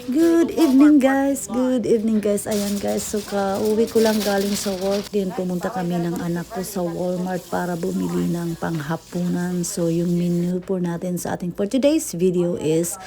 Good evening guys, good evening guys. Ayan guys, so uwi ko lang galing sa work din. Pumunta kami ng anak ko sa Walmart para bumili ng panghapunan. So yung menu po natin sa ating for today's video is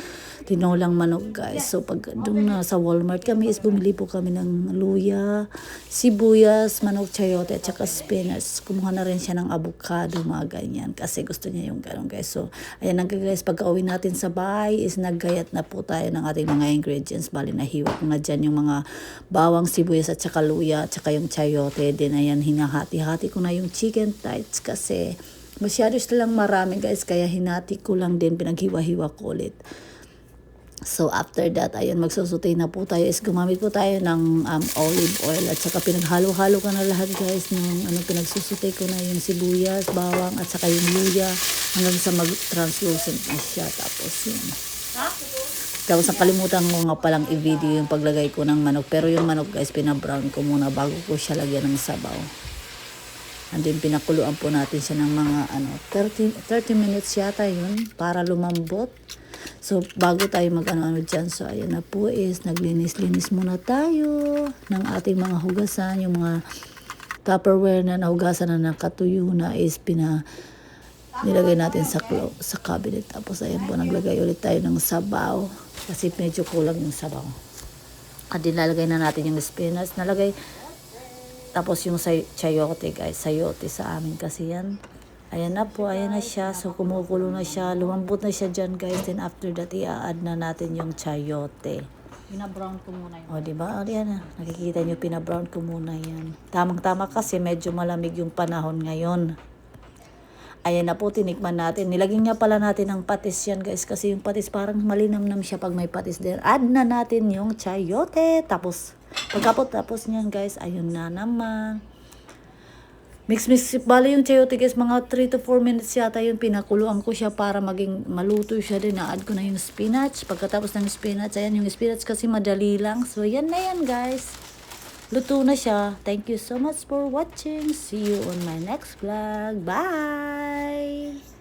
tinolang manok guys. So pag doon na sa Walmart kami is bumili po kami ng luya, sibuyas, manok chayote at saka spinach. Kumuha na rin siya ng avocado, mga ganyan. Kasi gusto niya yung gano'n guys. So ayan guys, pagka uwi natin sa bahay is naggayat na po tayo ng ating mga ingredients. Bali na hiwa ko na dyan yung mga bawang, sibuyas at saka luya at saka yung chayote. Then ayan, hinahati-hati ko na yung chicken thighs kasi masyado silang marami guys. Kaya hinati ko lang din, pinaghiwa-hiwa ko ulit. So after that, ayun, magsusutay na po tayo is gumamit po tayo ng olive oil at saka pinaghalo-halo ko na lahat guys ng pinagsusutay ko na yung sibuyas, bawang at saka yung luya hanggang sa mag-translucent na siya. Tapos yun. Tapos nakalimutan ko nga palang i-video yung paglagay ko ng manok. Pero yung manok guys, pinabrown ko muna bago ko siya lagyan ng sabaw. And then pinakuluan po natin siya ng mga 30 minutes yata yun para lumambot. So, bago tayo mag-ano dyan, so ayan na po is, naglinis-linis muna tayo ng ating mga hugasan, yung mga Tupperware na nahugasan na nakatuyo na is nilagay natin sa cabinet. Tapos ayan po, naglagay ulit tayo ng sabaw kasi medyo kulang yung sabaw. At nilalagay na natin yung spinach, tapos yung chayote guys, sayote sa amin kasi yan. Ayan na po, ayan na siya. So, kumukulo na siya. Lumambot na siya dyan, guys. Then, after that, i-add na natin yung chayote. Pinabrown ko muna yun. O, diba? O, yan na. Nakikita nyo, pinabrown ko muna yan. Tamang-tama kasi medyo malamig yung panahon ngayon. Ayan na po, tinikman natin. Nilagyan niya pala natin ng patis yan, guys. Kasi yung patis parang malinamnam siya pag may patis din. Add na natin yung chayote. Tapos, tapos niyan, guys, ayun na naman. Mix, bali yung chayote guys, mga 3 to 4 minutes yata yun, pinakuluan ko siya para maging maluto siya din. Na-add ko na yung spinach. Pagkatapos ng spinach, ayan yung spinach kasi madali lang. So, yan na yan guys. Luto na siya. Thank you so much for watching. See you on my next vlog. Bye!